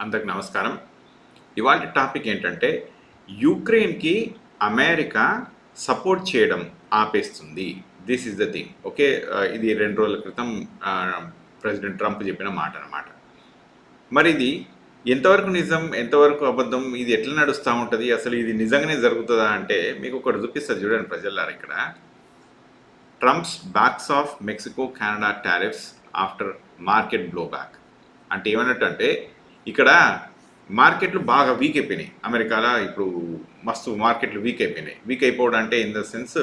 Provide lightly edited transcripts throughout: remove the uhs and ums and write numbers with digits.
అందరికి నమస్కారం. ఇవాళ టాపిక్ ఏంటంటే యుక్రెయిన్కి అమెరికా సపోర్ట్ చేయడం ఆపేస్తుంది. This is the thing. Okay, ఇది 2 రోజుల క్రితం ప్రెసిడెంట్ ట్రంప్ చెప్పిన మాట అన్నమాట. మరి ఇది ఎంతవరకు నిజం, ఎంతవరకు అబద్ధం, ఇది ఎట్లా నడుస్తూ ఉంటుంది, అసలు ఇది నిజంగానే జరుగుతుందా అంటే మీకు ఒకటి చూపిస్తుంది చూడండి ప్రజలారా. ఇక్కడ Trump's backs of Mexico Canada tariffs after market blow back. అంటే ఏమన్నట్టు అంటే ఇక్కడ మార్కెట్లు బాగా వీక్ అయిపోయినాయి. అమెరికాలో ఇప్పుడు మస్తు మార్కెట్లు వీక్ అయిపోయినాయి. వీక్ అయిపోవడం అంటే ఇన్ ద సెన్స్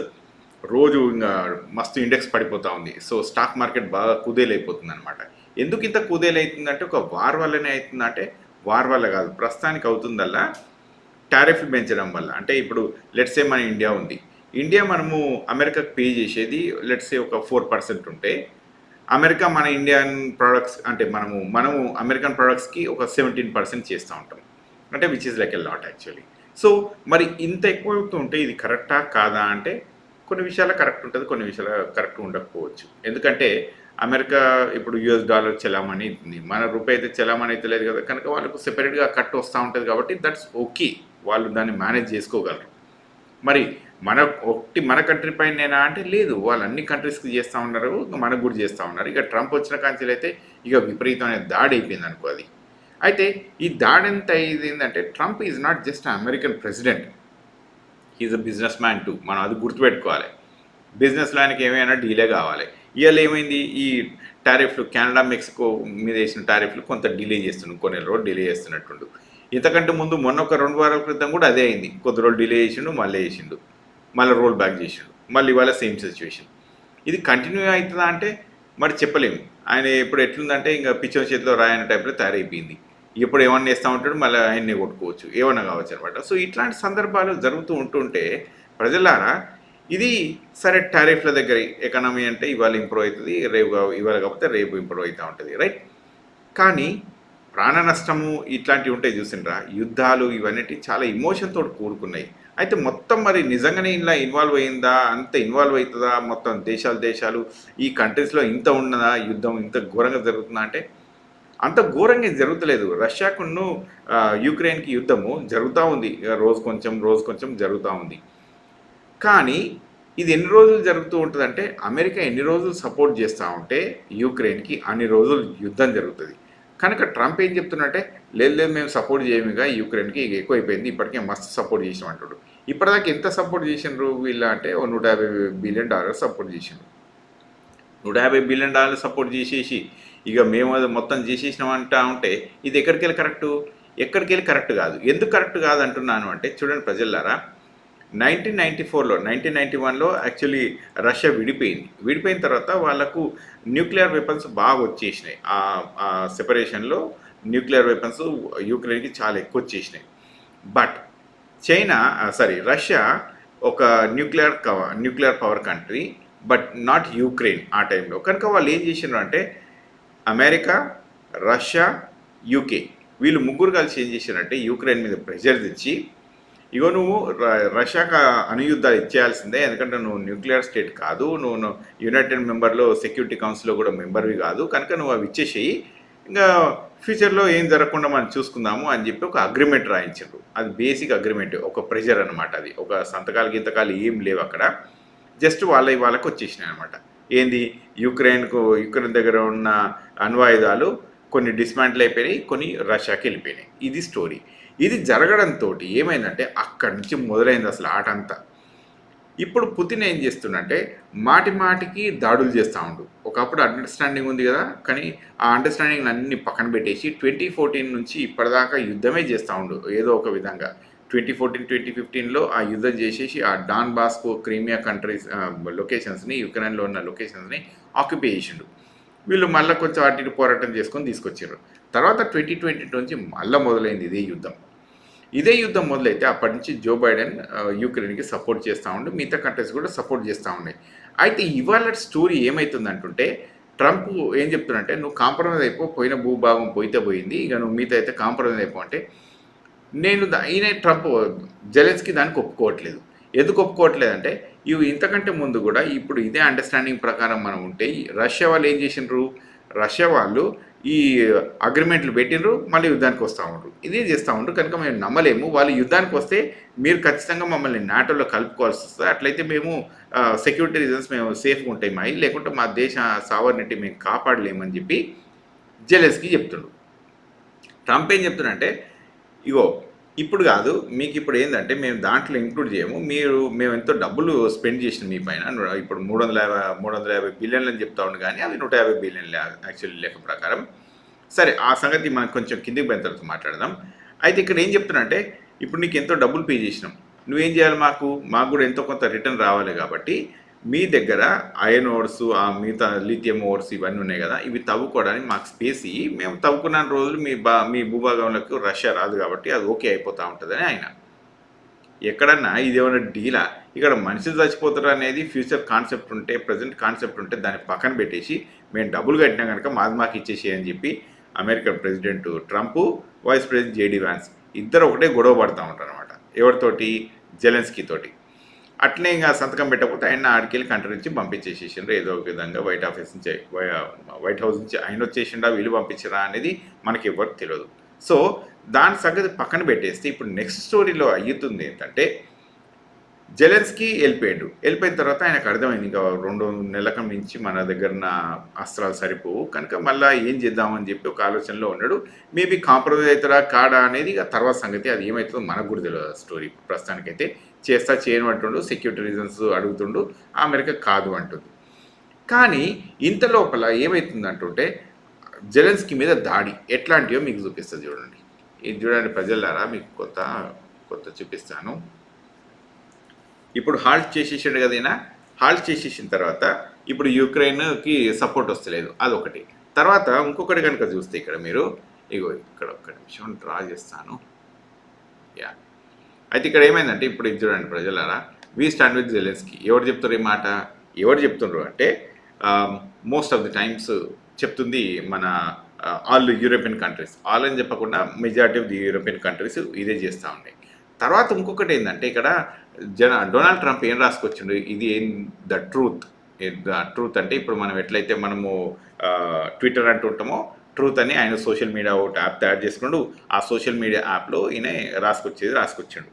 రోజు ఇంకా మస్తు ఇండెక్స్ పడిపోతూ ఉంది. సో స్టాక్ మార్కెట్ బాగా కుదేలైపోతుంది అనమాట. ఎందుకు ఇంత కుదేలవుతుందంటే ఒక వార్ వల్లనే అవుతుందంటే వార్ వల్ల కాదు, ప్రస్తుతానికి అవుతుందల్లా టారిఫ్లు పెంచడం వల్ల. అంటే ఇప్పుడు లెట్సే మన ఇండియా ఉంది. ఇండియా మనము అమెరికాకు పే చేసేది లెట్సే ఒక 4% ఉంటే అమెరికా మన ఇండియన్ ప్రోడక్ట్స్ అంటే మనము అమెరికన్ ప్రోడక్ట్స్కి ఒక 17% చేస్తూ ఉంటాం. అంటే which is like a lot actually. So మరి ఇంత ఎక్కువ అవుతుంటే ఇది కరెక్టా కాదా అంటే కొన్ని విషయాలు కరెక్ట్ ఉంటుంది, కొన్ని విషయాలు కరెక్ట్ ఉండకపోవచ్చు. ఎందుకంటే అమెరికా ఇప్పుడు US$ చలామణి అవుతుంది, మన రూపాయి అయితే చలామణి అయితే లేదు కదా, కనుక వాళ్ళకు సెపరేట్గా కట్ వస్తూ ఉంటుంది. కాబట్టి దట్స్ ఓకే, వాళ్ళు దాన్ని మేనేజ్ చేసుకోగలరు. మరి మన కంట్రీ పైనేనా అంటే లేదు, వాళ్ళు అన్ని కంట్రీస్కి చేస్తూ ఉన్నారు, మనకు కూడా చేస్తూ ఉన్నారు. ఇక ట్రంప్ వచ్చిన కాంచెలు అయితే ఇక విపరీతమైన దాడి అయిపోయింది అనుకో అది. అయితే ఈ దాడి ఎంత అయిందంటే Trump is not just American president, is a business man two. మనం అది గుర్తుపెట్టుకోవాలి. బిజినెస్లో ఆయనకి ఏమైనా డీలే కావాలి. ఇవాళ ఏమైంది, ఈ టారిఫ్లు కెనడా మెక్సికో మీద వేసిన టారిఫ్లు కొంత డిలే చేస్తున్నాడు, కొన్ని రోజులు డిలే చేస్తున్నట్టుండు. ఇంతకంటే ముందు మొన్న ఒక 2 వారాల క్రితం కూడా అదే అయింది. కొద్ది రోజులు డిలే చేసిండు, మళ్ళీ వేసిండు, మళ్ళీ రోల్ బ్యాక్ చేసిండు, మళ్ళీ ఇవాళ సేమ్ సిచ్యువేషన్. ఇది కంటిన్యూ అవుతుందా అంటే మరి చెప్పలేము. ఆయన ఇప్పుడు ఎట్లుందంటే ఇంకా పిచ్చో చేతిలో రాయన టైప్లో తయారైపోయింది. ఎప్పుడు ఏమన్నా వేస్తూ ఉంటాడు, మళ్ళీ ఆయన్నే కొట్టుకోవచ్చు, ఏమన్నా కావచ్చు అనమాట. సో ఇట్లాంటి సందర్భాలు జరుగుతూ ఉంటుంటే ప్రజలారా ఇది సరే, టారిఫ్ల దగ్గర ఎకానమీ అంటే ఇవాళ ఇంప్రూవ్ అవుతుంది, రేపు ఇవాళ కాకపోతే రేపు ఇంప్రూవ్ అవుతూ ఉంటుంది, రైట్. కానీ ప్రాణ నష్టము ఇట్లాంటివి ఉంటాయి చూసిండ్రా, యుద్ధాలు ఇవన్నీ చాలా ఇమోషన్తో కూడుకున్నాయి. అయితే మొత్తం మరి నిజంగానే ఇలా ఇన్వాల్వ్ అయిందా, అంత ఇన్వాల్వ్ అవుతుందా, మొత్తం దేశాలు ఈ కంట్రీస్లో ఇంత ఉన్నదా, యుద్ధం ఇంత ఘోరంగా జరుగుతుందా అంటే అంత ఘోరంగా జరుగుతలేదు. రష్యాకును యుక్రెయిన్కి యుద్ధము జరుగుతూ ఉంది, రోజు కొంచెం జరుగుతూ ఉంది. కానీ ఇది ఎన్ని రోజులు జరుగుతూ ఉంటుందంటే అమెరికా ఎన్ని రోజులు సపోర్ట్ చేస్తూ ఉంటే యుక్రెయిన్కి అన్ని రోజులు యుద్ధం జరుగుతుంది. కనుక ట్రంప్ ఏం చెప్తున్నట్టే లేదు మేము సపోర్ట్ చేయముగా, యుక్రెయిన్కి ఇక ఎక్కువైపోయింది, ఇప్పటికే మస్తు సపోర్ట్ చేసాం అంటాడు. ఇప్పటిదాకా ఎంత సపోర్ట్ చేసినారు వీళ్ళ అంటే $150 బిలియన్ సపోర్ట్ చేసిండ్రు. $150 బిలియన్ సపోర్ట్ చేసేసి ఇక మేము అది మొత్తం చేసేసినామంటా ఉంటే ఇది ఎక్కడికి వెళ్ళి కరెక్ట్ కాదు. ఎందుకు కరెక్ట్ కాదు అంటున్నాను అంటే చూడండి ప్రజలారా, 1991లో యాక్చువల్లీ రష్యా విడిపోయిన తర్వాత వాళ్ళకు న్యూక్లియర్ వెపన్స్ బాగా వచ్చేసినాయి. ఆ సెపరేషన్లో న్యూక్లియర్ వెపన్స్ యుక్రెయిన్కి చాలా ఎక్కువ వచ్చేసినాయి. బట్ రష్యా ఒక nuclear power country, but not Ukraine ఆ టైంలో. కనుక వాళ్ళు ఏం చేసినారు అంటే అమెరికా, రష్యా, యూకే వీళ్ళు ముగ్గురు కలిసి ఏం చేశారంటే యుక్రెయిన్ మీద ప్రెషర్ తెచ్చి ఇగో నువ్వు రష్యాకు అణుయుద్ధాలు ఇచ్చేయాల్సిందే, ఎందుకంటే నువ్వు న్యూక్లియర్ స్టేట్ కాదు, నువ్వు యునైటెడ్ మెంబర్లో సెక్యూరిటీ కౌన్సిల్లో కూడా మెంబర్వి కాదు, కనుక నువ్వు అవి ఇచ్చేసేయి, ఇంకా ఫ్యూచర్లో ఏం జరగకుండా మనం చూసుకుందాము అని చెప్పి ఒక అగ్రిమెంట్ రాయించారు. అది బేసిక్ అగ్రిమెంట్, ఒక ప్రెషర్ అనమాట. అది ఒక సంతకాలు ఏం లేవు అక్కడ, జస్ట్ వాళ్ళకు వచ్చేసినాయి అనమాట. ఏంది, యుక్రెయిన్ దగ్గర ఉన్న అణ్వాయుధాలు కొన్ని డిస్మాంటిల్ అయిపోయినాయి, కొన్ని రష్యాకి వెళ్ళిపోయినాయి. ఇది స్టోరీ. ఇది జరగడంతో ఏమైందంటే అక్కడి నుంచి మొదలైంది అసలు ఆట అంతా. ఇప్పుడు పుతిన్ ఏం చేస్తుండంటే మాటికి దాడులు చేస్తూ ఉండు. ఒకప్పుడు అండర్స్టాండింగ్ ఉంది కదా, కానీ ఆ అండర్స్టాండింగ్ అన్ని పక్కన పెట్టేసి 2014 నుంచి ఇప్పటిదాకా యుద్ధమే చేస్తూ ఉండు ఏదో ఒక విధంగా. 2015లో ఆ యుద్ధం చేసేసి ఆ డాన్ బాస్కో క్రీమియా కంట్రీస్ లొకేషన్స్ని, యుక్రెయిన్లో ఉన్న లొకేషన్స్ని ఆక్యుపై చేసిండు. వీళ్ళు మళ్ళీ కొంచెం అటు పోరాటం చేసుకొని తీసుకొచ్చారు. తర్వాత 2022 నుంచి మళ్ళీ మొదలైంది ఇదే యుద్ధం మొదలైతే అప్పటి నుంచి జో బైడెన్ యుక్రెయిన్కి సపోర్ట్ చేస్తూ ఉండి మిగతా కంట్రీస్ కూడా సపోర్ట్ చేస్తూ ఉన్నాయి. అయితే ఇవాళ స్టోరీ ఏమవుతుందంటుంటే ట్రంప్ ఏం చెప్తున్నంటే నువ్వు కాంప్రమైజ్ అయిపో, పోయిన భూభాగం పోయితే పోయింది, ఇక నువ్వు మీతో అయితే కాంప్రమైజ్ అయిపో అంటే ఈయన ట్రంప్ జెలెన్స్కీ దానికి ఒప్పుకోవట్లేదు. ఎందుకు ఒప్పుకోవట్లేదంటే ఇవి ఇంతకంటే ముందు కూడా ఇప్పుడు ఇదే అండర్స్టాండింగ్ ప్రకారం మనం ఉంటే రష్యా వాళ్ళు ఏం చేసిండ్రు, రష్యా వాళ్ళు ఈ అగ్రిమెంట్లు పెట్టినరు, మళ్ళీ యుద్ధానికి వస్తూ ఉంటారు. ఇదే చేస్తూ ఉంటారు. కనుక మేము నమ్మలేము. వాళ్ళు యుద్ధానికి వస్తే మీరు ఖచ్చితంగా మమ్మల్ని నాటోలో కలుపుకోవాల్సి వస్తుంది. అట్లయితే మేము సెక్యూరిటీ రీజన్స్ మేము సేఫ్గా ఉంటాయి మాయి, లేకుంటే మా దేశ సావర్నిటీ మేము కాపాడలేమని చెప్పి జెలెన్స్కీ చెప్తుండు. ట్రంప్ ఏం చెప్తున్నాడంటే, ఇగో ఇప్పుడు కాదు, మీకు ఇప్పుడు ఏంటంటే మేము దాంట్లో ఇంక్లూడ్ చేయము, మేము ఎంతో డబ్బులు స్పెండ్ చేసినాం మీ పైన. ఇప్పుడు 350 బిలియన్లు అని చెప్తా ఉండు, కానీ అవి 150 బిలియన్లు యాక్చువల్లీ లెక్క ప్రకారం. సరే, ఆ సంగతి మనం కొంచెం కిందికి పోయిన తర్వాత మాట్లాడదాం. అయితే ఇక్కడ ఏం చెప్తున్నా అంటే, ఇప్పుడు నీకు ఎంతో డబ్బులు పే చేసినాం, నువ్వేం చేయాలి, మాకు కూడా ఎంతో కొంత రిటర్న్ రావాలి. కాబట్టి మీ దగ్గర ఐరన్ ఓర్స్, ఆ మిగతా లిథియం ఓర్స్ ఇవన్నీ ఉన్నాయి కదా, ఇవి తవ్వుకోవడానికి మాకు స్పేస్ ఇవి, మేము తవ్వుకున్న రోజులు మీ భూభాగంలోకి రష్యా రాదు, కాబట్టి అది ఓకే అయిపోతూ ఉంటుందని ఆయన. ఎక్కడన్నా ఇది ఏమైనా డీలా? ఇక్కడ మనిషి చచ్చిపోతారు అనేది ఫ్యూచర్ కాన్సెప్ట్ ఉంటే, ప్రజెంట్ కాన్సెప్ట్ ఉంటే దాన్ని పక్కన పెట్టేసి మేము డబ్బులు కట్టినా కనుక మాకు ఇచ్చేసి అని చెప్పి American president Trump, vice president JD Vance ఇద్దరు ఒకటే గొడవ పడుతూ ఉంటారు అనమాట. ఎవరితోటి? జెలెన్స్కీ తోటి. అట్లే ఇంకా సంతకం పెట్టకపోతే ఆయన ఆడికెళ్ళి కంట్రీ నుంచి పంపించేసేసిండ్రు ఏదో ఒక విధంగా. వైట్ హౌస్ నుంచి ఆయన వచ్చేసిండా, వీళ్ళు పంపించరా అనేది మనకి ఎవరికి తెలియదు. సో దాని సంగతి పక్కన పెట్టేస్తే ఇప్పుడు నెక్స్ట్ స్టోరీలో అయ్యుతుంది ఏంటంటే, జెలెన్స్కీ వెళ్ళిపోయిన తర్వాత ఆయనకు అర్థమైంది ఇంకా 2 నెలల నుంచి మన దగ్గర అస్త్రాలు సరిపోవు, కనుక మళ్ళీ ఏం చేద్దామని చెప్పి ఒక ఆలోచనలో ఉన్నాడు. మేబీ కాంప్రమైజ్ అవుతారా కాడా అనేది తర్వాత సంగతి, అది ఏమవుతుందో మనకు కూడా తెలియదు స్టోరీ. ప్రస్తుతానికైతే చేయను అంటుండు, సెక్యూరిటీ రీజన్స్ అడుగుతుండు, అమెరికా కాదు అంటుంది. కానీ ఇంత లోపల ఏమవుతుంది అంటుంటే, జెలెన్స్కీ మీద దాడి ఎట్లాంటివో మీకు చూపిస్తుంది చూడండి. ఇది చూడండి ప్రజలారా, మీకు కొత్త చూపిస్తాను. ఇప్పుడు హాల్ట్ చేసేసాడు కదైనా. హాల్ట్ చేసేసిన తర్వాత ఇప్పుడు యుక్రెయిన్కి సపోర్ట్ వస్తలేదు, అదొకటి. తర్వాత ఇంకొకటి కనుక చూస్తే ఇక్కడ మీరు ఇక్కడ ఒక్క నిమిషం డ్రా చేస్తాను. అయితే ఇక్కడ ఏమైందంటే, ఇప్పుడు ఇది చూడండి ప్రజలారా, వీ స్టాండ్ విత్ జెలెన్స్కీ. ఎవరు చెప్తారు ఈ మాట? ఎవరు చెప్తున్నారు అంటే, మోస్ట్ ఆఫ్ ది టైమ్స్ చెప్తుంది మన ఆల్ యూరోపియన్ కంట్రీస్. ఆల్ అని చెప్పకుండా majority of the European countries ఇదే చేస్తూ ఉన్నాయి. తర్వాత ఇంకొకటి ఏంటంటే, ఇక్కడ డొనాల్డ్ ట్రంప్ ఏం రాసుకొచ్చిండు, ఇది ద ట్రూత్ అంటే ఇప్పుడు మనం ఎట్లయితే మనము ట్విట్టర్ అంటుంటామో, ట్రూత్ అని ఆయన సోషల్ మీడియా ఒకటి యాప్ తయారు చేసుకుంటూ, ఆ సోషల్ మీడియా యాప్లో ఈయన రాసుకొచ్చిండు.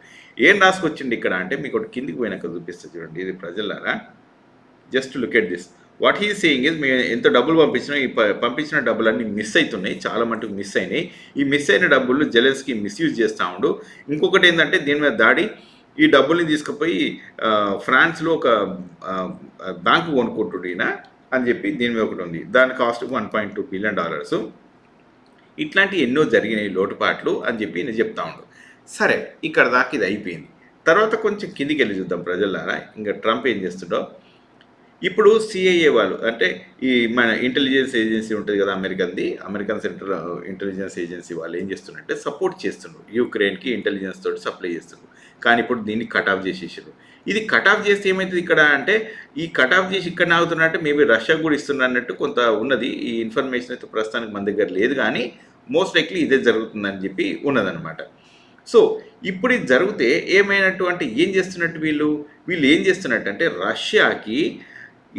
ఏం రాసుకొచ్చిండు ఇక్కడ అంటే, మీకు ఒకటి కిందికి పోయినాక చూపిస్తుంది చూడండి. ఇది ప్రజలారా, just look at this. What he saying is, మేము ఎంత డబ్బులు పంపించినా ఈ పంపించిన డబ్బులన్నీ మిస్ అవుతున్నాయి, చాలా మటుకు మిస్ అయినాయి. ఈ మిస్ అయిన డబ్బులు జెలెన్స్కీ మిస్యూజ్ చేస్తూ ఉండు. ఇంకొకటి ఏంటంటే, దీని మీద దాడి, ఈ డబ్బుల్ని తీసుకుపోయి ఫ్రాన్స్లో ఒక బ్యాంకు కొనుక్కుంటుండు ఈయన అని చెప్పి దీని మీద ఒకటి ఉంది. దాని కాస్ట్ $1.2 బిలియన్. ఇట్లాంటి ఎన్నో జరిగినాయి లోటుపాట్లు అని చెప్పి నేను చెప్తా ఉండు. సరే, ఇక్కడ దాకా ఇది అయిపోయింది. తర్వాత కొంచెం కిందికి వెళ్ళి చూద్దాం ప్రజలారా, ఇంకా ట్రంప్ ఏం చేస్తుండో. ఇప్పుడు సిఐఏ వాళ్ళు, అంటే ఈ మన ఇంటెలిజెన్స్ ఏజెన్సీ ఉంటుంది కదా అమెరికన్ సెంట్రల్ ఇంటెలిజెన్స్ ఏజెన్సీ వాళ్ళు ఏం చేస్తున్నారంటే సపోర్ట్ చేస్తున్నారు, యుక్రెయిన్కి ఇంటెలిజెన్స్ తోటి సప్లై చేస్తున్నారు. కానీ ఇప్పుడు దీన్ని కట్ ఆఫ్ చేసేసారు. ఇది కట్ ఆఫ్ చేస్తే ఏమవుతుంది ఇక్కడ అంటే, ఈ కట్ ఆఫ్ చేసి ఇక్కడ ఆగుతున్నట్టే మేబీ రష్యా కూడా ఇస్తున్నారు అన్నట్టు కొంత ఉన్నది. ఈ ఇన్ఫర్మేషన్ అయితే ప్రస్తుతానికి మన దగ్గర లేదు, కానీ మోస్ట్ లైక్లీ ఇదే జరుగుతుందని చెప్పి ఉన్నదన్నమాట. సో ఇప్పుడు ఇది జరిగితే ఏమైనట్టు అంటే, ఏం చేస్తున్నట్టు వీళ్ళు ఏం చేస్తున్నట్టు అంటే, రష్యాకి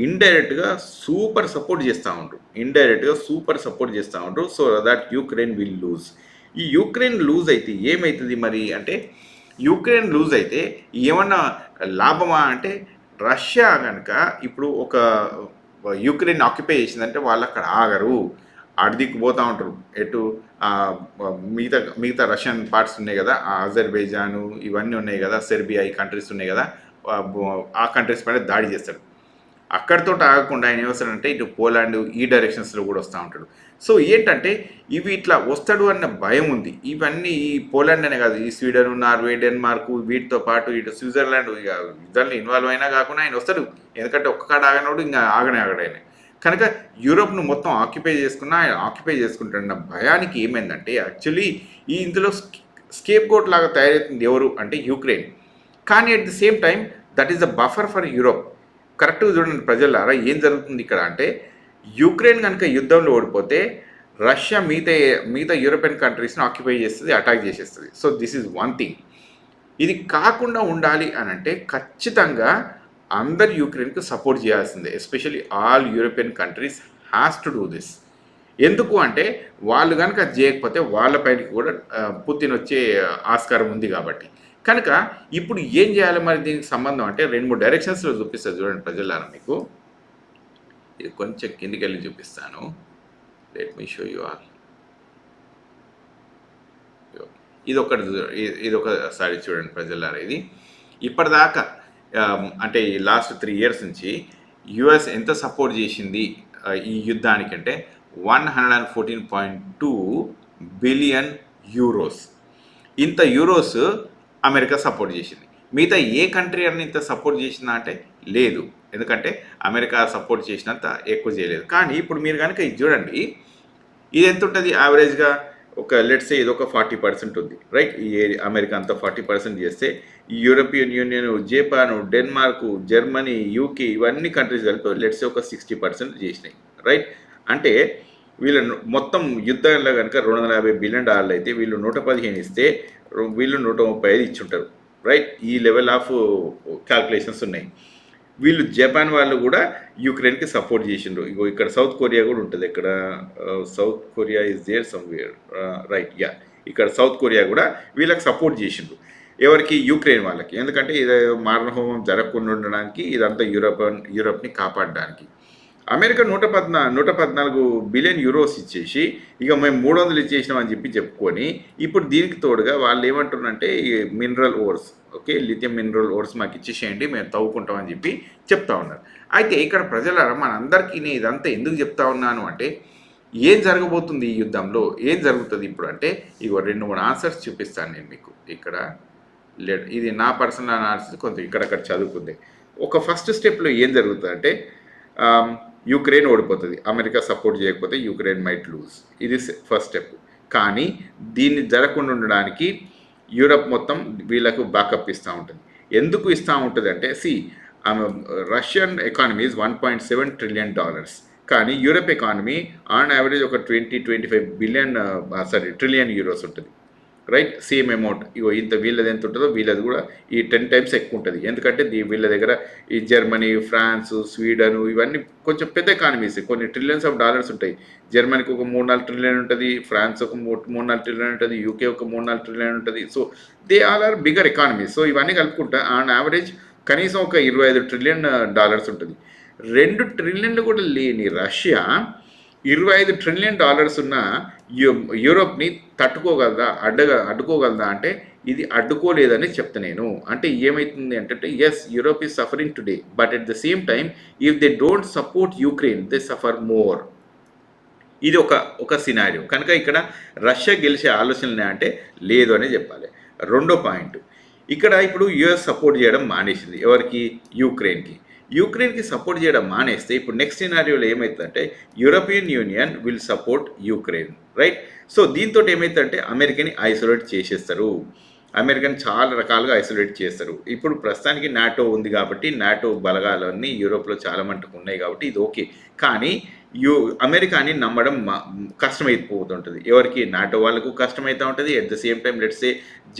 ఇండైరెక్ట్గా సూపర్ సపోర్ట్ చేస్తూ ఉంటారు. So that Ukraine will lose. ఈ యుక్రెయిన్ లూజ్ అయితే ఏమవుతుంది మరి అంటే, యుక్రెయిన్ లూజ్ అయితే ఏమన్నా లాభమా అంటే, రష్యా కనుక ఇప్పుడు ఒక యుక్రెయిన్ ఆక్యుపై చేసిందంటే వాళ్ళు అక్కడ ఆగరు, అడిదికి పోతూ ఉంటారు. ఎటు మిగతా రష్యన్ పార్ట్స్ ఉన్నాయి కదా, అజర్బైజాను ఇవన్నీ ఉన్నాయి కదా, సెర్బియా ఈ కంట్రీస్ ఉన్నాయి కదా, ఆ కంట్రీస్ పైన దాడి చేస్తారు. అక్కడితో ఆగకుండా ఆయన ఏమొస్తాడంటే ఇటు పోలాండ్ ఈ డైరెక్షన్స్లో కూడా వస్తూ ఉంటాడు. సో ఏంటంటే ఇవి ఇట్లా వస్తాడు అన్న భయం ఉంది. ఇవన్నీ ఈ పోలాండ్ అనే కాదు, ఈ స్వీడన్, నార్వే, డెన్మార్క్ వీటితో పాటు ఇటు స్విట్జర్లాండ్ ఇద్దరిని ఇన్వాల్వ్ అయినా కాకుండా ఆయన వస్తాడు. ఎందుకంటే ఒక్క కాడ ఆగనోడు ఇంకా ఆగడాయన. కనుక యూరోప్ను మొత్తం ఆక్యుపై చేసుకుంటున్న భయానికి ఏమైందంటే, యాక్చువల్లీ ఇందులో స్కేప్ గోట్ లాగా తయారవుతుంది ఎవరు అంటే యుక్రెయిన్. కానీ at the same time that is the buffer for Europe. కరెక్ట్గా చూడండి ప్రజలారా, ఏం జరుగుతుంది ఇక్కడ అంటే, యుక్రెయిన్ కనుక యుద్ధంలో ఓడిపోతే రష్యా మిగతా యూరోపియన్ కంట్రీస్ని ఆక్యుపై చేస్తుంది, అటాక్ చేసేస్తుంది. So this is one thing. ఇది కాకుండా ఉండాలి అని అంటే ఖచ్చితంగా అందరు యుక్రెయిన్కి సపోర్ట్ చేయాల్సిందే. Especially all European countries has to do this. ఎందుకు అంటే వాళ్ళు కనుక అది చేయకపోతే వాళ్ళపైకి కూడా పుతిన్ వచ్చే ఆస్కారం ఉంది కాబట్టి. కనుక ఇప్పుడు ఏం చేయాలి మరి దీనికి సంబంధం అంటే 2, 3 డైరెక్షన్స్‌లో చూపిస్తా చూడండి ప్రజలారా మీకు. ఇది కొంచెం కిందికెళ్ళి చూపిస్తాను. Let me show you all. ఇదొకసారి చూడండి ప్రజలారా. ఇది ఇప్పటిదాకా అంటే ఈ లాస్ట్ 3 ఇయర్స్ నుంచి యుఎస్ ఎంత సపోర్ట్ చేసింది ఈ యుద్ధానికంటే 114.2 బిలియన్ యూరోస్. ఇంత యూరోస్ అమెరికా సపోర్ట్ చేసింది. మిగతా ఏ కంట్రీ అని ఇంత సపోర్ట్ చేసిందా అంటే లేదు. ఎందుకంటే అమెరికా సపోర్ట్ చేసినంత ఎక్కువ చేయలేదు. కానీ ఇప్పుడు మీరు కనుక ఇది చూడండి, ఇది ఎంత ఉంటుంది యావరేజ్గా ఒక లెట్స్ ఇది ఒక 40% ఉంది రైట్. ఈ అమెరికా అంతా 40% చేస్తే ఈ European union, Japan, Denmark, Germany, UK ఇవన్నీ కంట్రీస్ కలిపి లెట్స్ ఒక 60% చేసినాయి రైట్. అంటే వీళ్ళు మొత్తం యుద్ధంలో కనుక $250 బిలియన్ అయితే వీళ్ళు 115 ఇస్తే వీళ్ళు 135 ఇచ్చుంటారు రైట్. ఈ లెవెల్ ఆఫ్ క్యాల్కులేషన్స్ ఉన్నాయి. వీళ్ళు జపాన్ వాళ్ళు కూడా యుక్రెయిన్కి సపోర్ట్ చేసిండ్రు. ఇగో ఇక్కడ సౌత్ కొరియా కూడా ఉంటుంది. ఇక్కడ south Korea is there somewhere right. Yeah, ఇక్కడ సౌత్ కొరియా కూడా వీళ్ళకి సపోర్ట్ చేసిండ్రు. ఎవరికి? యుక్రెయిన్ వాళ్ళకి. ఎందుకంటే ఇది మారణహోమం జరగకుండా ఉండడానికి, ఇదంతా యూరప్ని కాపాడడానికి. అమెరికా 114 బిలియన్ యూరోస్ ఇచ్చేసి ఇక మేము 300 ఇచ్చేసినామని చెప్పుకొని ఇప్పుడు దీనికి తోడుగా వాళ్ళు ఏమంటున్నారంటే మినరల్ ఓర్స్, ఓకే, లిథియం మినరల్ ఓర్స్ మాకు ఇచ్చేసేయండి, మేము తవ్వుకుంటామని చెప్తా ఉన్నారు. అయితే ఇక్కడ ప్రజల మనందరికీ నేను ఇదంతా ఎందుకు చెప్తా ఉన్నాను అంటే ఏం జరగబోతుంది ఈ యుద్ధంలో, ఏం జరుగుతుంది ఇప్పుడు అంటే ఇగో 2-3 ఆన్సర్స్ చూపిస్తాను నేను మీకు. ఇక్కడ ఇది నా పర్సనల్ అనాలిసిస్, కొంత ఇక్కడక్కడ చదువుకుంది. ఒక ఫస్ట్ స్టెప్లో ఏం జరుగుతుంది అంటే యుక్రెయిన్ ఓడిపోతుంది. అమెరికా సపోర్ట్ చేయకపోతే యుక్రెయిన్ మైట్ లూజ్. ఇది ఫస్ట్ స్టెప్. కానీ దీన్ని జరగకుండా ఉండడానికి యూరప్ మొత్తం వీళ్ళకు బ్యాకప్ ఇస్తూ ఉంటుంది. ఎందుకు ఇస్తూ ఉంటుంది అంటే రష్యన్ ఎకానమీ ఈజ్ $1.7 ట్రిలియన్. కానీ యూరప్ ఎకానమీ ఆన్ యావరేజ్ ఒక 20-25 ట్రిలియన్ యూరోస్ ఉంటుంది రైట్. Same amount. ఇగో ఇంత వీళ్ళది ఎంత ఉంటుందో వీళ్ళది కూడా ఈ 10 టైమ్స్ ఎక్కువ ఉంటుంది. ఎందుకంటే వీళ్ళ దగ్గర ఈ జర్మనీ, ఫ్రాన్స్, స్వీడన్ ఇవన్నీ కొంచెం పెద్ద ఎకానమీస్, కొన్ని ట్రిలియన్స్ ఆఫ్ డాలర్స్ ఉంటాయి. జర్మనీకి ఒక 3-4 ట్రిలియన్ ఉంటుంది, ఫ్రాన్స్ ఒక 3-4 ట్రిలియన్ ఉంటుంది, యూకే ఒక 3-4 ట్రిలియన్ ఉంటుంది. So they all are bigger economies. So ఇవన్నీ కలుపుకుంటా ఆన్ యావరేజ్ కనీసం ఒక $25 ట్రిలియన్ ఉంటుంది. 2 ట్రిలియన్లు కూడా లేని రష్యా $25 ట్రిలియన్ ఉన్న యూరోప్ని తట్టుకోగలదా, అడ్డుకోగలదా అంటే ఇది అడ్డుకోలేదని చెప్తా నేను. అంటే ఏమవుతుంది అంటే yes, Europe is suffering today, but at the same time if they don't support Ukraine they suffer more. ఇది ఒక సినారియో. కనుక ఇక్కడ రష్యా గెలిచే ఆలోచనలే అంటే లేదు అనే చెప్పాలి. రెండో పాయింట్, ఇక్కడ ఇప్పుడు యుఎస్ సపోర్ట్ చేయడం మానేసింది. ఎవరికి? యుక్రెయిన్కి సపోర్ట్ చేయడం మానేస్తే ఇప్పుడు నెక్స్ట్ సినారియోలో ఏమవుతుందంటే European union will support Ukraine right. So దీంతో ఏమవుతుందంటే అమెరికాని ఐసోలేట్ చేసేస్తారు. అమెరికాని చాలా రకాలుగా ఐసోలేట్ చేస్తారు. ఇప్పుడు ప్రస్తుతానికి నాటో ఉంది కాబట్టి నాటో బలగాలన్నీ యూరోప్లో చాలా మట్టుకు ఉన్నాయి కాబట్టి ఇది ఓకే. కానీ అమెరికాని నమ్మడం కష్టమైపోతుంటుంది. ఎవరికి? నాటో వాళ్ళకు కష్టమవుతూ ఉంటుంది. At the same time let's say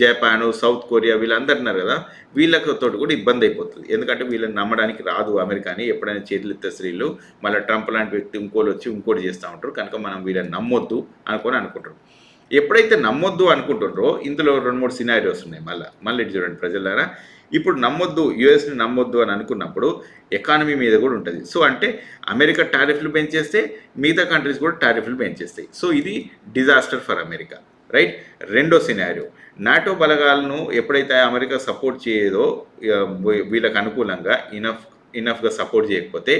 Japan, south Korea వీళ్ళందరూ ఉన్నారు కదా, వీళ్ళతో కూడా ఇబ్బంది అయిపోతుంది. ఎందుకంటే వీళ్ళని నమ్మడానికి రాదు అమెరికాని. ఎప్పుడైనా చేతులు ఎత్తే స్త్రీలు మళ్ళీ ట్రంప్ లాంటి వ్యక్తి ఇంకోటి వచ్చి ఇంకోటి చేస్తూ ఉంటారు. కనుక మనం వీళ్ళని నమ్మొద్దు అనుకుంటారు. ఎప్పుడైతే నమ్మొద్దు అనుకుంటుండ్రో ఇందులో 2-3 సినారియోస్ ఉన్నాయి. మళ్ళీ చూడండి ప్రజలారా. ఇప్పుడు నమ్మొద్దు, యుఎస్ని నమ్మొద్దు అని అనుకున్నప్పుడు ఎకానమీ మీద కూడా ఉంటుంది. సో అంటే అమెరికా టారిఫ్లు పెంచేస్తే మిగతా కంట్రీస్ కూడా టారిఫ్లు పెంచేస్తాయి. సో ఇది డిజాస్టర్ ఫర్ అమెరికా రైట్. రెండో సినారియో, నాటో బలగాలను ఎప్పుడైతే అమెరికా సపోర్ట్ చేయదో వీళ్ళకి అనుకూలంగా ఇనఫ్గా సపోర్ట్ చేయకపోతే,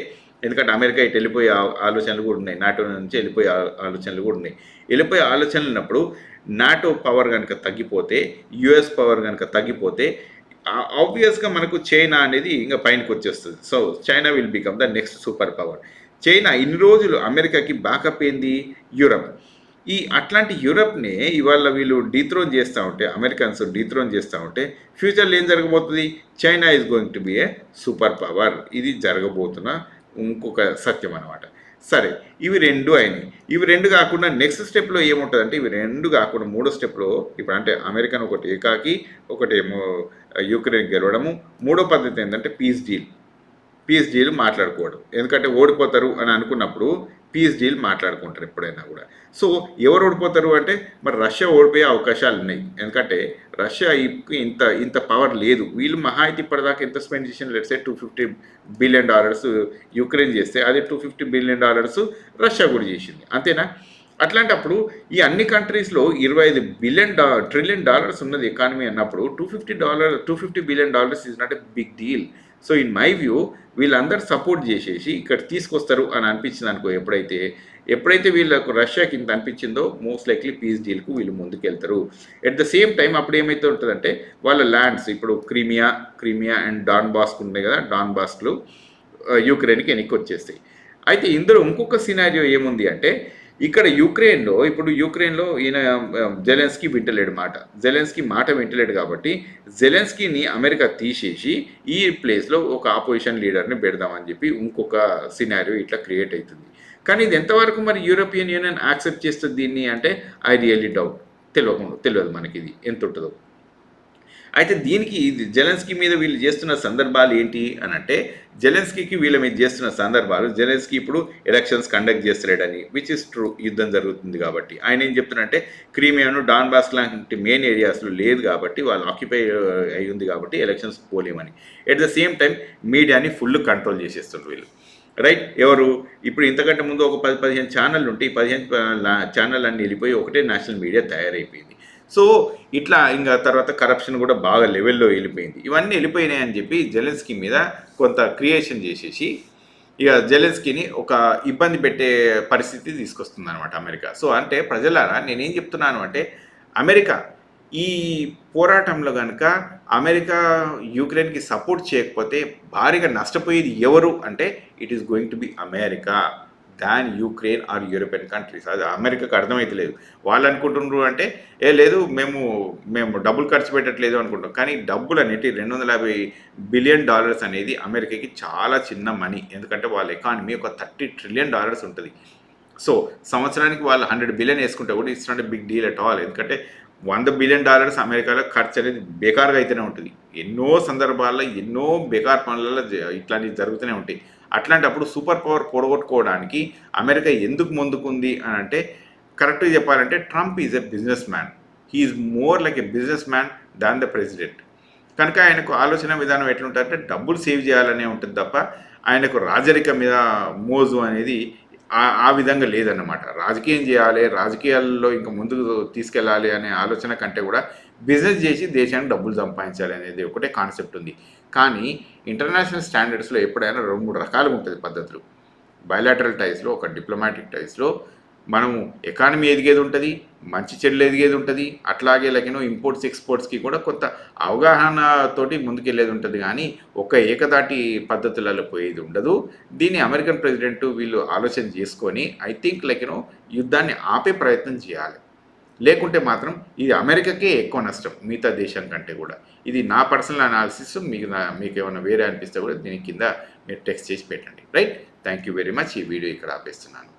ఎందుకంటే అమెరికా ఇటు వెళ్ళిపోయే ఆలోచనలు కూడా ఉన్నాయి, నాటో నుంచి వెళ్ళిపోయే ఆలోచనలు కూడా ఉన్నాయి. వెళ్ళిపోయే ఆలోచనలు ఉన్నప్పుడు నాటో పవర్ కనుక తగ్గిపోతే, యుఎస్ పవర్ కనుక తగ్గిపోతే ఆబ్వియస్గా మనకు చైనా అనేది ఇంకా పైనకి వచ్చేస్తుంది. So China will become the next super power. China ఇన్ని రోజులు అమెరికాకి బ్యాకప్ ఏంది? యూరప్. ఈ అట్లాంటి యూరప్ని ఇవాళ వీళ్ళు డీథ్రోన్ చేస్తూ ఉంటే, అమెరికన్స్ డీథ్రోన్ చేస్తూ ఉంటే ఫ్యూచర్లో ఏం జరగబోతుంది? China is going to be A super power. ఇది జరగబోతున్న ఇంకొక సత్యం అన్నమాట. సరే, ఇవి 2 అయినాయి. ఇవి 2 కాకుండా నెక్స్ట్ స్టెప్లో ఏముంటుందంటే, ఇవి 2 కాకుండా 3వ స్టెప్లో ఇప్పుడు అంటే అమెరికన్ ఒకటి ఏకాకి, ఒకటేమో యుక్రెయిన్ గెలవడము, 3వ పద్ధతి ఏంటంటే పీస్ డీల్ మాట్లాడుకోవడం. ఎందుకంటే ఓడిపోతారు అని అనుకున్నప్పుడు పీస్ డీల్ మాట్లాడుకుంటారు ఎప్పుడైనా కూడా. సో ఎవరు ఓడిపోతారు అంటే మరి రష్యా ఓడిపోయే అవకాశాలు ఉన్నాయి. ఎందుకంటే రష్యాకి ఇంత పవర్ లేదు. వీళ్ళు మహా అయితే ఇప్పటిదాకా ఎంత స్పెండ్ చేసిన లెట్స్ సే $250 బిలియన్ యుక్రెయిన్ చేస్తే అదే $250 బిలియన్ రష్యా కూడా చేసింది. అంతేనా? అట్లాంటప్పుడు ఈ అన్ని కంట్రీస్లో $25 ట్రిలియన్ ఉన్నది ఎకానమీ అన్నప్పుడు $250 billion is not a big deal. So in my view వీళ్ళందరూ సపోర్ట్ చేసేసి ఇక్కడ తీసుకొస్తారు అని అనిపించింది అనుకో. ఎప్పుడైతే వీళ్ళకు రష్యాకి ఇంత అనిపించిందో మోస్ట్ లైక్లీ పీస్ డీల్కు వీళ్ళు ముందుకెళ్తారు. ఎట్ ద సేమ్ టైం అప్పుడు ఏమైతే ఉంటుందంటే వాళ్ళ ల్యాండ్స్ ఇప్పుడు క్రీమియా అండ్ డాన్బాస్క్ ఉన్నాయి కదా, డాన్బాస్క్లు యుక్రెయిన్కి వెనక్కి వచ్చేస్తాయి. అయితే ఇందులో ఇంకొక సినారియో ఏముంది అంటే ఇక్కడ యుక్రెయిన్లో ఈయన జెలెన్స్కీ వింటలేడు మాట. జెలెన్స్కీ మాట వింటలేడు కాబట్టి జెలెన్స్కీని అమెరికా తీసేసి ఈ ప్లేస్లో ఒక ఆపోజిషన్ లీడర్ని పెడదామని చెప్పి ఇంకొక సినారియో ఇట్లా క్రియేట్ అవుతుంది. కానీ ఇది ఎంతవరకు మరి యూరోపియన్ యూనియన్ యాక్సెప్ట్ చేస్తుంది దీన్ని అంటే ఐ రియల్లీ డౌట్. తెలియదు మనకి ఇది ఎంత ఉంటుందో. అయితే దీనికి జెలెన్స్కీ మీద వీళ్ళు చేస్తున్న సందర్భాలు ఏంటి అని అంటే జెలెన్స్కీకి వీళ్ళ మీద చేస్తున్న సందర్భాలు జెలెన్స్కీ ఇప్పుడు ఎలక్షన్స్ కండక్ట్ చేస్తలేడని, విచ్ ఇస్ ట్రూ. యుద్ధం జరుగుతుంది కాబట్టి ఆయన ఏం చెప్తున్నారంటే క్రీమియాను డాన్బాస్ లాంటి మెయిన్ ఏరియాస్లో లేదు కాబట్టి వాళ్ళు ఆక్యుపై అయి ఉంది కాబట్టి ఎలక్షన్స్ పోలేమని. ఎట్ ద సేమ్ టైం మీడియాని ఫుల్ కంట్రోల్ చేసేస్తున్నారు వీళ్ళు. రైట్? ఎవరు ఇప్పుడు ఇంతకంటే ముందు ఒక 10-15 ఛానళ్ళు ఉంటే ఈ 15 ఛానల్ అన్నీ వెళ్ళిపోయి ఒకటే నేషనల్ మీడియా తయారైపోయింది. సో ఇట్లా ఇంకా తర్వాత కరప్షన్ కూడా బాగా లెవెల్లో వెళ్ళిపోయింది. ఇవన్నీ వెళ్ళిపోయినాయని చెప్పి జెలెన్స్కీ మీద కొంత క్రియేషన్ చేసేసి ఇక జెలెన్స్కీని ఒక ఇబ్బంది పెట్టే పరిస్థితి తీసుకొస్తుంది అనమాట అమెరికా. సో అంటే ప్రజలారా నేనేం చెప్తున్నాను అంటే అమెరికా ఈ పోరాటంలో కనుక అమెరికా యుక్రెయిన్కి సపోర్ట్ చేయకపోతే భారీగా నష్టపోయేది ఎవరు అంటే it is going to be America than Ukraine or European countries. అది అమెరికాకు అర్థమైతలేదు. వాళ్ళు అనుకుంటున్నారు అంటే లేదు మేము డబ్బులు ఖర్చు పెట్టట్లేదు అనుకుంటాం. కానీ డబ్బులు అనేటి $250 బిలియన్ అనేది అమెరికాకి చాలా చిన్న మనీ. ఎందుకంటే వాళ్ళ ఎకానమీ ఒక $30 ట్రిలియన్ ఉంటుంది. సో సంవత్సరానికి వాళ్ళు $100 బిలియన్ వేసుకుంటే కూడా it's not a big deal at all. ఎందుకంటే $100 బిలియన్ అమెరికాలో ఖర్చు అనేది బేకార్గా అయితేనే ఉంటుంది. ఎన్నో సందర్భాల్లో ఎన్నో బేకార్ పనులలో ఇట్లాంటివి జరుగుతూనే ఉంటాయి. అట్లాంటప్పుడు సూపర్ పవర్ పొడగొట్టుకోవడానికి అమెరికా ఎందుకు ముందుకుంది అని అంటే కరెక్ట్గా చెప్పాలంటే Trump is a business man. He's more like a business man than the president. కనుక ఆయనకు ఆలోచన విధానం ఎట్లుంటుందంటే డబ్బులు సేవ్ చేయాలనే ఉంటుంది తప్ప ఆయనకు రాజరిక మీద మోజు అనేది ఆ విధంగా లేదన్నమాట. రాజకీయం చేయాలి, రాజకీయాల్లో ఇంకా ముందుకు తీసుకెళ్ళాలి అనే ఆలోచన కంటే కూడా బిజినెస్ చేసి దేశానికి డబ్బులు సంపాదించాలి అనేది ఒకటే కాన్సెప్ట్ ఉంది. కానీ ఇంటర్నేషనల్ స్టాండర్డ్స్లో ఎప్పుడైనా 2-3 రకాలుగా ఉంటుంది పద్ధతులు. బయలాటరల్ టైస్లో, ఒక డిప్లొమాటిక్ టైస్లో మనము ఎకానమీ ఎదిగేది ఉంటుంది, మంచి చెడులు ఎదిగేది ఉంటుంది. అట్లాగే ఇంపోర్ట్స్ ఎక్స్పోర్ట్స్కి కూడా కొంత అవగాహనతోటి ముందుకెళ్ళేది ఉంటుంది. కానీ ఒక ఏకదాటి పద్ధతులలో పోయేది ఉండదు. దీన్ని అమెరికన్ ప్రెసిడెంట్ వీళ్ళు ఆలోచన చేసుకొని ఐ థింక్ యుద్ధాన్ని ఆపే ప్రయత్నం చేయాలి. లేకుంటే మాత్రం ఇది అమెరికాకే ఎక్కువ నష్టం మిగతా దేశం కంటే కూడా. ఇది నా పర్సనల్ అనాలిసిస్. మీకు ఏమైనా వేరే అనిపిస్తే కూడా దీని కింద మీరు టెక్స్ట్ చేసి పెట్టండి. Right? Thank you very much. ఈ వీడియో ఇక్కడ ఆపేస్తున్నాను.